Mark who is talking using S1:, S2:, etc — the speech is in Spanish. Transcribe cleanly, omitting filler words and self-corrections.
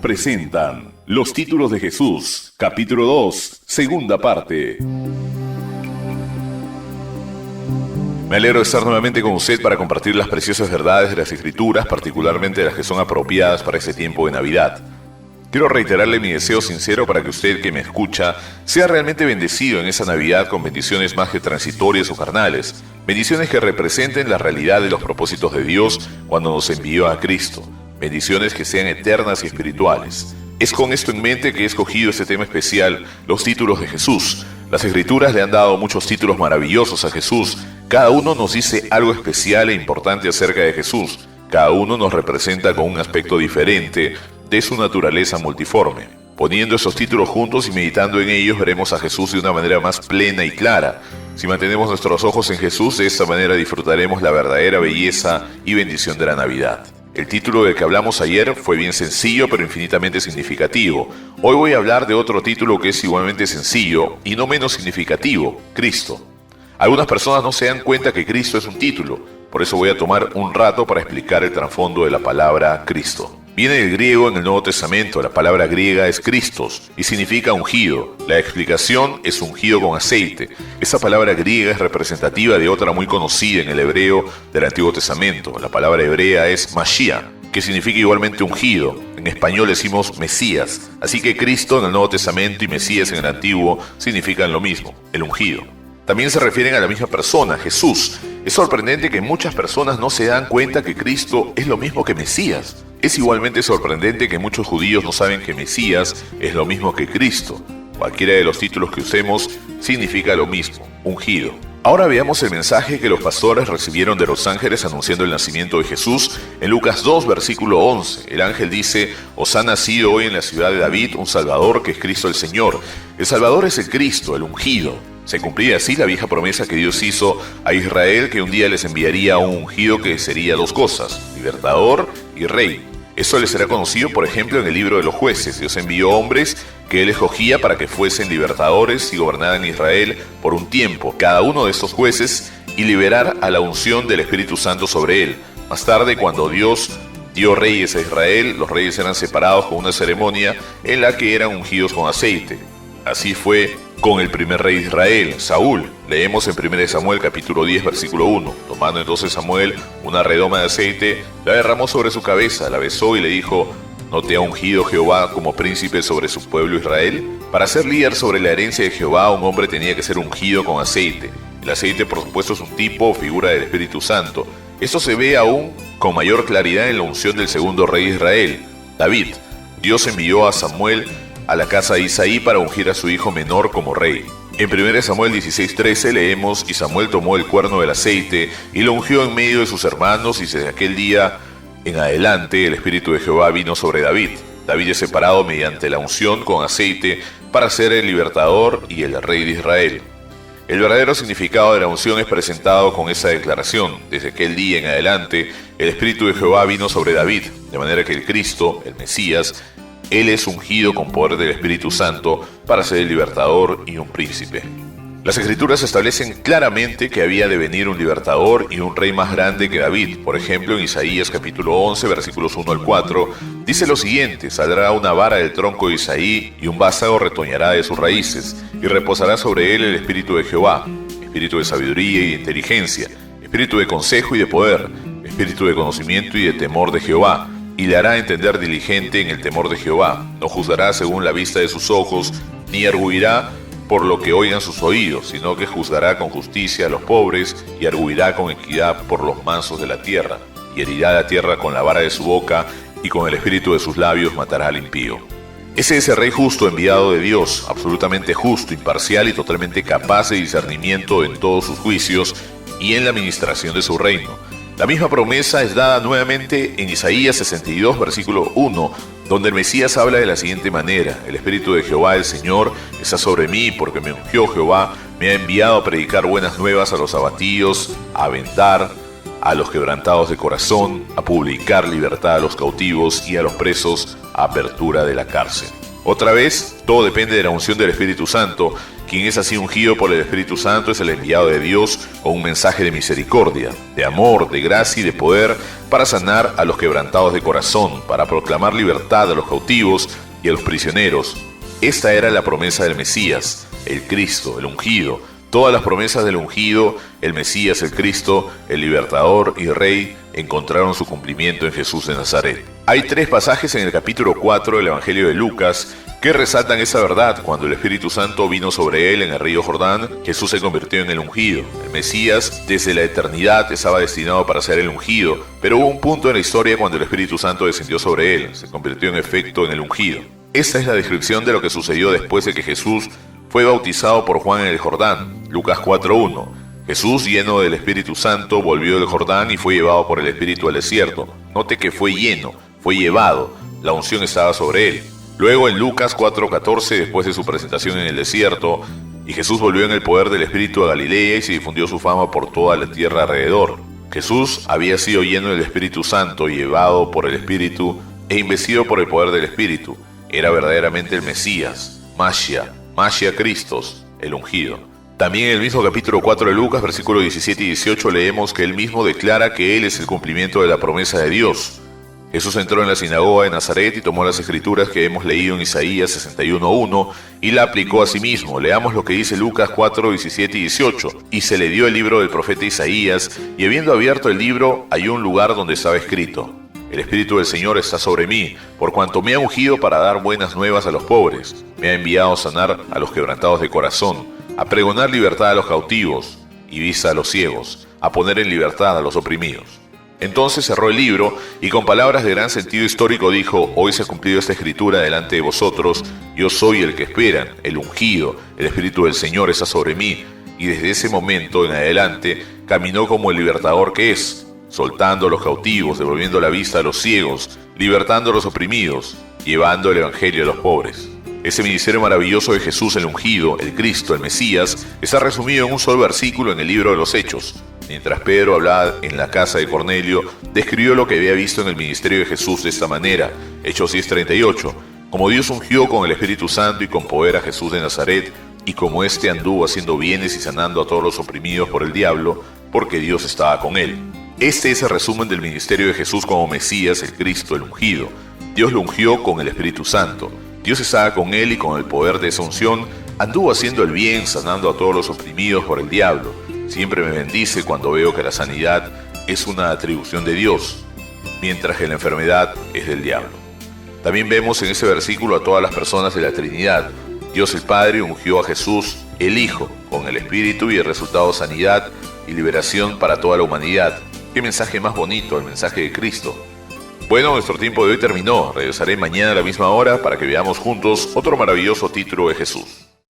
S1: Presentan Los títulos de Jesús, capítulo 2, segunda parte. Me alegro de estar nuevamente con usted para compartir las preciosas verdades de las Escrituras, particularmente las que son apropiadas para este tiempo de Navidad. Quiero reiterarle mi deseo sincero para que usted que me escucha sea realmente bendecido en esa Navidad con bendiciones más que transitorias o carnales, bendiciones que representen la realidad de los propósitos de Dios cuando nos envió a Cristo, bendiciones que sean eternas y espirituales. Es con esto en mente que he escogido este tema especial, los títulos de Jesús. Las Escrituras le han dado muchos títulos maravillosos a Jesús. Cada uno nos dice algo especial e importante acerca de Jesús. Cada uno nos representa con un aspecto diferente de su naturaleza multiforme. Poniendo esos títulos juntos y meditando en ellos, veremos a Jesús de una manera más plena y clara. Si mantenemos nuestros ojos en Jesús, de esta manera disfrutaremos la verdadera belleza y bendición de la Navidad. El título del que hablamos ayer fue bien sencillo, pero infinitamente significativo. Hoy voy a hablar de otro título que es igualmente sencillo y no menos significativo: Cristo. Algunas personas no se dan cuenta que Cristo es un título, por eso voy a tomar un rato para explicar el trasfondo de la palabra Cristo. Viene del griego en el Nuevo Testamento, la palabra griega es Christos y significa ungido. La explicación es ungido con aceite. Esa palabra griega es representativa de otra muy conocida en el hebreo del Antiguo Testamento. La palabra hebrea es Mashiach, que significa igualmente ungido. En español decimos Mesías. Así que Cristo en el Nuevo Testamento y Mesías en el Antiguo significan lo mismo, el ungido. También se refieren a la misma persona, Jesús. Es sorprendente que muchas personas no se dan cuenta que Cristo es lo mismo que Mesías. Es igualmente sorprendente que muchos judíos no saben que Mesías es lo mismo que Cristo. Cualquiera de los títulos que usemos significa lo mismo, ungido. Ahora veamos el mensaje que los pastores recibieron de los ángeles anunciando el nacimiento de Jesús. En Lucas 2, versículo 11, el ángel dice: «Os ha nacido hoy en la ciudad de David un Salvador, que es Cristo el Señor». El Salvador es el Cristo, el ungido. Se cumplía así la vieja promesa que Dios hizo a Israel, que un día les enviaría un ungido que sería dos cosas: libertador y rey. Eso les será conocido, por ejemplo, en el libro de los jueces. Dios envió hombres que él escogía para que fuesen libertadores y gobernaran Israel por un tiempo, cada uno de estos jueces, y liberar a la unción del Espíritu Santo sobre él. Más tarde, cuando Dios dio reyes a Israel, los reyes eran separados con una ceremonia en la que eran ungidos con aceite. Así fue con el primer rey de Israel, Saúl. Leemos en 1 Samuel capítulo 10 versículo 1. Tomando entonces Samuel una redoma de aceite, la derramó sobre su cabeza, la besó y le dijo: ¿No te ha ungido Jehová como príncipe sobre su pueblo Israel? Para ser líder sobre la herencia de Jehová, un hombre tenía que ser ungido con aceite. El aceite, por supuesto, es un tipo o figura del Espíritu Santo. Esto se ve aún con mayor claridad en la unción del segundo rey de Israel, David. Dios envió a Samuel a la casa de Isaí para ungir a su hijo menor como rey. En 1 Samuel 16:13 leemos: «Y Samuel tomó el cuerno del aceite y lo ungió en medio de sus hermanos, y desde aquel día en adelante el Espíritu de Jehová vino sobre David». David es separado mediante la unción con aceite para ser el libertador y el rey de Israel. El verdadero significado de la unción es presentado con esa declaración: desde aquel día en adelante el Espíritu de Jehová vino sobre David, de manera que el Cristo, el Mesías, él es ungido con poder del Espíritu Santo para ser el libertador y un príncipe. Las Escrituras establecen claramente que había de venir un libertador y un rey más grande que David. Por ejemplo, en Isaías capítulo 11, versículos 1 al 4, dice lo siguiente: «Saldrá una vara del tronco de Isaí, y un vástago retoñará de sus raíces, y reposará sobre él el Espíritu de Jehová, espíritu de sabiduría y de inteligencia, espíritu de consejo y de poder, espíritu de conocimiento y de temor de Jehová. Y le hará entender diligente en el temor de Jehová. No juzgará según la vista de sus ojos, ni arguirá por lo que oigan sus oídos, sino que juzgará con justicia a los pobres, y arguirá con equidad por los mansos de la tierra. Y herirá la tierra con la vara de su boca, y con el espíritu de sus labios matará al impío». Ese es el rey justo enviado de Dios, absolutamente justo, imparcial y totalmente capaz de discernimiento en todos sus juicios y en la administración de su reino. La misma promesa es dada nuevamente en Isaías 62, versículo 1, donde el Mesías habla de la siguiente manera: «El Espíritu de Jehová el Señor está sobre mí, porque me ungió Jehová, me ha enviado a predicar buenas nuevas a los abatidos, a vendar a los quebrantados de corazón, a publicar libertad a los cautivos y a los presos, a apertura de la cárcel». Otra vez, todo depende de la unción del Espíritu Santo. Quien es así ungido por el Espíritu Santo es el enviado de Dios con un mensaje de misericordia, de amor, de gracia y de poder, para sanar a los quebrantados de corazón, para proclamar libertad a los cautivos y a los prisioneros. Esta era la promesa del Mesías, el Cristo, el ungido. Todas las promesas del ungido, el Mesías, el Cristo, el libertador y rey, encontraron su cumplimiento en Jesús de Nazaret. Hay 3 pasajes en el capítulo 4 del Evangelio de Lucas que resaltan esa verdad. Cuando el Espíritu Santo vino sobre él en el río Jordán, Jesús se convirtió en el ungido. El Mesías, desde la eternidad, estaba destinado para ser el ungido, pero hubo un punto en la historia cuando el Espíritu Santo descendió sobre él, se convirtió en efecto en el ungido. Esta es la descripción de lo que sucedió después de que Jesús fue bautizado por Juan en el Jordán. Lucas 4:1. Jesús, lleno del Espíritu Santo, volvió del Jordán y fue llevado por el Espíritu al desierto. Note que fue lleno, fue llevado, la unción estaba sobre él. Luego en Lucas 4:14, después de su presentación en el desierto, y Jesús volvió en el poder del Espíritu a Galilea y se difundió su fama por toda la tierra alrededor. Jesús había sido lleno del Espíritu Santo, llevado por el Espíritu e investido por el poder del Espíritu. Era verdaderamente el Mesías, Mashiach Cristos, el ungido. También en el mismo capítulo 4 de Lucas, versículos 17 y 18, leemos que él mismo declara que él es el cumplimiento de la promesa de Dios. Jesús entró en la sinagoga de Nazaret y tomó las escrituras que hemos leído en Isaías 61:1 y la aplicó a sí mismo. Leamos lo que dice Lucas 4, 17 y 18. Y se le dio el libro del profeta Isaías, y habiendo abierto el libro, halló un lugar donde estaba escrito: El Espíritu del Señor está sobre mí, por cuanto me ha ungido para dar buenas nuevas a los pobres. Me ha enviado a sanar a los quebrantados de corazón, a pregonar libertad a los cautivos y vista a los ciegos, a poner en libertad a los oprimidos. Entonces cerró el libro y con palabras de gran sentido histórico dijo: Hoy se ha cumplido esta escritura delante de vosotros. Yo soy el que esperan, el ungido, el Espíritu del Señor está sobre mí. Y desde ese momento en adelante caminó como el libertador que es, soltando a los cautivos, devolviendo la vista a los ciegos, libertando a los oprimidos, llevando el evangelio a los pobres. Ese ministerio maravilloso de Jesús el ungido, el Cristo, el Mesías, está resumido en un solo versículo en el libro de los Hechos. Mientras Pedro hablaba en la casa de Cornelio, describió lo que había visto en el ministerio de Jesús de esta manera. Hechos 10:38. Como Dios ungió con el Espíritu Santo y con poder a Jesús de Nazaret, y como éste anduvo haciendo bienes y sanando a todos los oprimidos por el diablo, porque Dios estaba con él. Este es el resumen del ministerio de Jesús como Mesías, el Cristo, el ungido. Dios lo ungió con el Espíritu Santo. Dios estaba con él y con el poder de esa unción anduvo haciendo el bien, sanando a todos los oprimidos por el diablo. Siempre me bendice cuando veo que la sanidad es una atribución de Dios, mientras que la enfermedad es del diablo. También vemos en ese versículo a todas las personas de la Trinidad. Dios el Padre ungió a Jesús, el Hijo, con el Espíritu y el resultado sanidad y liberación para toda la humanidad. Qué mensaje más bonito, el mensaje de Cristo. Bueno, nuestro tiempo de hoy terminó. Regresaré mañana a la misma hora para que veamos juntos otro maravilloso título de Jesús.